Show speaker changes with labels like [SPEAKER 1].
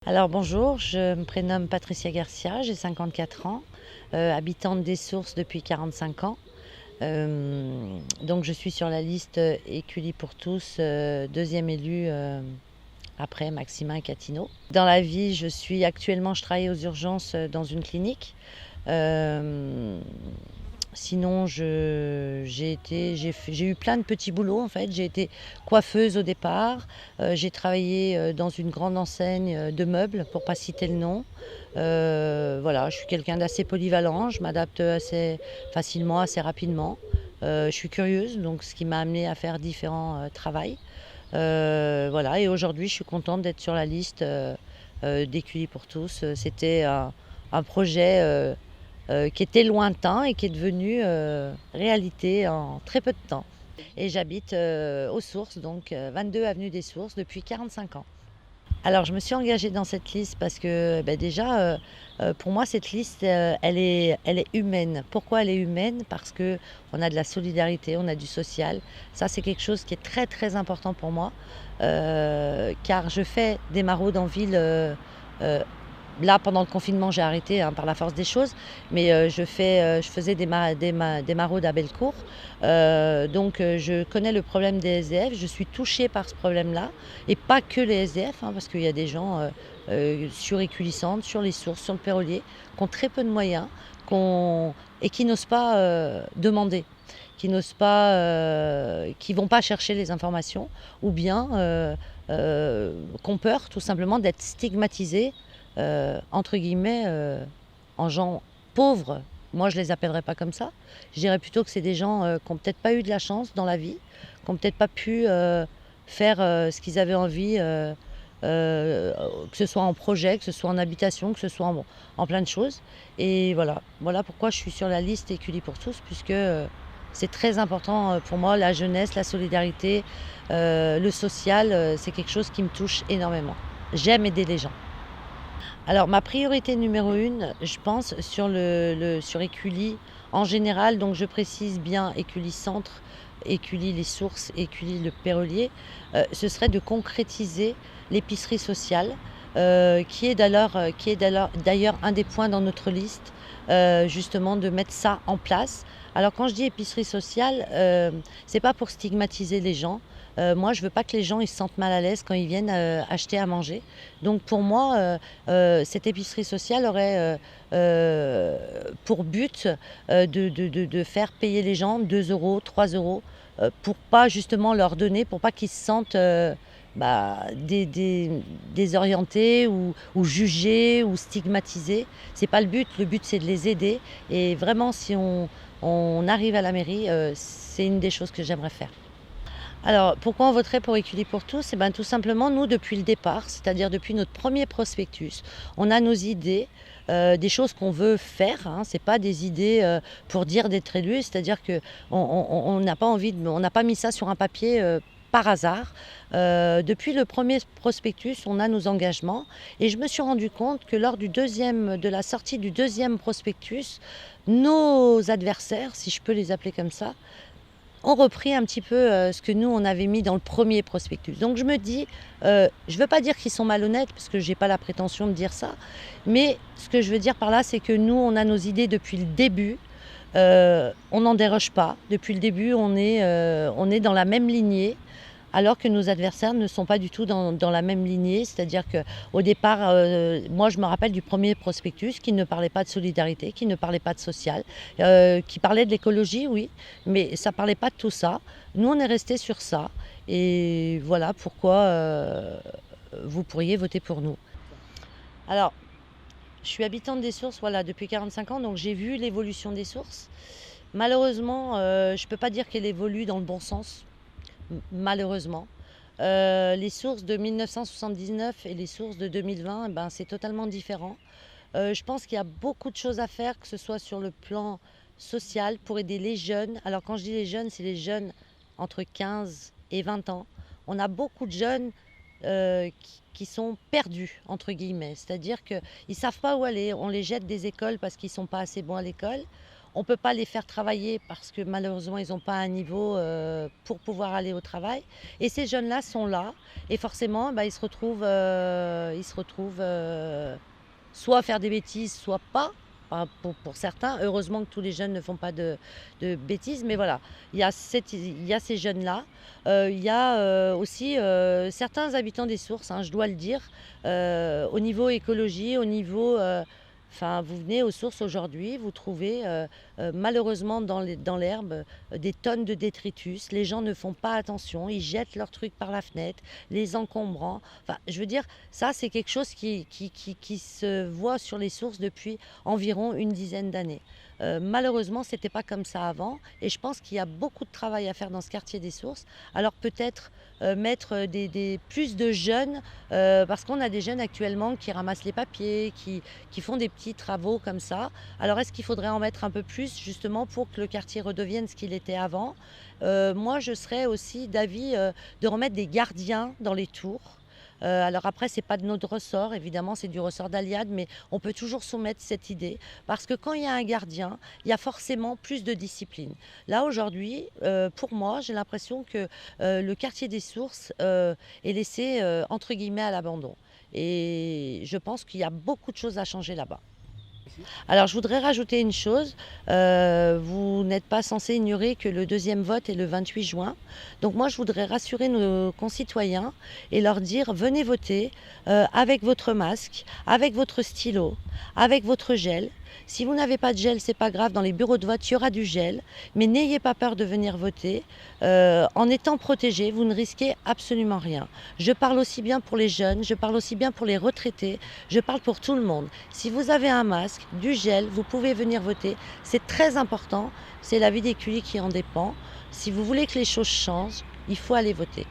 [SPEAKER 1] Alors bonjour, je me prénomme Patricia Garcia, j'ai 54 ans, habitante des Sources depuis 45 ans. Donc je suis sur la liste Écully pour tous, deuxième élue après Maximin et Catino. Dans la vie, je travaille aux urgences dans une clinique. Euh, Sinon, j'ai eu plein de petits boulots en fait. J'ai été coiffeuse au départ. J'ai travaillé dans une grande enseigne de meubles, pour pas citer le nom. Voilà, je suis quelqu'un d'assez polyvalent. Je m'adapte assez facilement, assez rapidement. Je suis curieuse, donc ce qui m'a amenée à faire différents travails. Voilà, et aujourd'hui, je suis contente d'être sur la liste d'Écully pour tous. C'était un projet qui était lointain et qui est devenu réalité en très peu de temps. Et j'habite aux Sources, donc 22 avenue des Sources, depuis 45 ans. Alors je me suis engagée dans cette liste parce que déjà, pour moi, cette liste, elle est humaine. Pourquoi elle est humaine? Parce qu'on a de la solidarité, on a du social. Ça, c'est quelque chose qui est très très important pour moi, car je fais des maraudes en ville. Là, pendant le confinement, j'ai arrêté par la force des choses, mais je faisais des maraudes à Bellecour. Donc, je connais le problème des SDF. Je suis touchée par ce problème-là, et pas que les SDF, parce qu'il y a des gens sur Éculissantes, sur les Sources, sur le Pérolier, qui ont très peu de moyens, et qui n'osent pas demander, qui n'osent pas, qui vont pas chercher les informations, ou bien qu'on peur tout simplement d'être stigmatisés entre guillemets, en gens pauvres. Moi, je les appellerais pas comme ça. Je dirais plutôt que c'est des gens qui n'ont peut-être pas eu de la chance dans la vie, qui n'ont peut-être pas pu faire ce qu'ils avaient envie, que ce soit en projet, que ce soit en habitation, que ce soit en plein de choses. Et voilà pourquoi je suis sur la liste Écully pour tous, puisque c'est très important pour moi, la jeunesse, la solidarité, le social, c'est quelque chose qui me touche énormément. J'aime aider les gens. Alors ma priorité numéro une, je pense sur Écully en général, donc je précise bien Écully Centre, Écully les Sources, Écully le Pérolier, ce serait de concrétiser l'épicerie sociale, qui est d'ailleurs un des points dans notre liste, justement de mettre ça en place. Alors quand je dis épicerie sociale, c'est pas pour stigmatiser les gens. Moi, je veux pas que les gens ils se sentent mal à l'aise quand ils viennent acheter à manger. Donc pour moi, cette épicerie sociale aurait pour but de faire payer les gens 2 euros, 3 euros, pour pas justement leur donner, pour pas qu'ils se sentent désorientés ou jugés ou stigmatisés. C'est pas le but. Le but, c'est de les aider. Et vraiment, si on arrive à la mairie, c'est une des choses que j'aimerais faire. Alors, pourquoi on voterait pour Écully pour tous? Eh ben, tout simplement, nous, depuis le départ, c'est-à-dire depuis notre premier prospectus, on a nos idées, des choses qu'on veut faire. Ce n'est pas des idées pour dire d'être élu, c'est-à-dire qu'on n'a pas on n'a pas mis ça sur un papier par hasard. Depuis le premier prospectus, on a nos engagements, et je me suis rendu compte que lors de la sortie du deuxième prospectus, nos adversaires, si je peux les appeler comme ça, ont repris un petit peu ce que nous, on avait mis dans le premier prospectus. Donc je me dis, je ne veux pas dire qu'ils sont malhonnêtes, parce que je n'ai pas la prétention de dire ça, mais ce que je veux dire par là, c'est que nous, on a nos idées depuis le début, on n'en déroge pas. Depuis le début, on est dans la même lignée, alors que nos adversaires ne sont pas du tout dans la même lignée. C'est-à-dire qu'au départ, moi je me rappelle du premier prospectus qui ne parlait pas de solidarité, qui ne parlait pas de social, qui parlait de l'écologie, oui, mais ça ne parlait pas de tout ça. Nous, on est resté sur ça, et voilà pourquoi vous pourriez voter pour nous. Alors, je suis habitante des Sources, voilà, depuis 45 ans, donc j'ai vu l'évolution des Sources. Malheureusement, je ne peux pas dire qu'elle évolue dans le bon sens, malheureusement. Les sources de 1979 et les sources de 2020, ben, c'est totalement différent. Je pense qu'il y a beaucoup de choses à faire, que ce soit sur le plan social, pour aider les jeunes. Alors quand je dis les jeunes, c'est les jeunes entre 15 et 20 ans. On a beaucoup de jeunes qui sont perdus, entre guillemets. C'est-à-dire qu'ils ne savent pas où aller. On les jette des écoles parce qu'ils ne sont pas assez bons à l'école. On ne peut pas les faire travailler parce que malheureusement, ils n'ont pas un niveau pour pouvoir aller au travail. Et ces jeunes-là sont là et forcément, bah, ils se retrouvent soit à faire des bêtises, soit pas. Enfin, pour certains, heureusement que tous les jeunes ne font pas de bêtises, mais voilà, il y a ces jeunes-là. Il y a aussi certains habitants des sources, hein, je dois le dire, au niveau écologie, au niveau enfin, vous venez aux sources aujourd'hui, vous trouvez malheureusement dans l'herbe des tonnes de détritus. Les gens ne font pas attention, ils jettent leurs trucs par la fenêtre, les encombrants. Enfin, je veux dire, ça c'est quelque chose qui se voit sur les sources depuis environ une dizaine d'années. Malheureusement, c'était pas comme ça avant, et je pense qu'il y a beaucoup de travail à faire dans ce quartier des sources. Alors peut-être mettre plus de jeunes, parce qu'on a des jeunes actuellement qui ramassent les papiers, qui font des petits travaux comme ça. Alors est-ce qu'il faudrait en mettre un peu plus justement pour que le quartier redevienne ce qu'il était avant? Moi, je serais aussi d'avis de remettre des gardiens dans les tours. Alors après, c'est pas de notre ressort, évidemment, c'est du ressort d'Aliade, mais on peut toujours soumettre cette idée parce que quand il y a un gardien, il y a forcément plus de discipline. Là aujourd'hui, pour moi, j'ai l'impression que le quartier des sources est laissé entre guillemets à l'abandon. Et je pense qu'il y a beaucoup de choses à changer là-bas. Alors, je voudrais rajouter une chose. Vous n'êtes pas censé ignorer que le deuxième vote est le 28 juin. Donc, moi, je voudrais rassurer nos concitoyens et leur dire, venez voter avec votre masque, avec votre stylo, avec votre gel. Si vous n'avez pas de gel, c'est pas grave. Dans les bureaux de vote, il y aura du gel. Mais n'ayez pas peur de venir voter. En étant protégé, vous ne risquez absolument rien. Je parle aussi bien pour les jeunes, je parle aussi bien pour les retraités, je parle pour tout le monde. Si vous avez un masque, du gel, vous pouvez venir voter. C'est très important. C'est la vie des culis qui en dépend. Si vous voulez que les choses changent, il faut aller voter.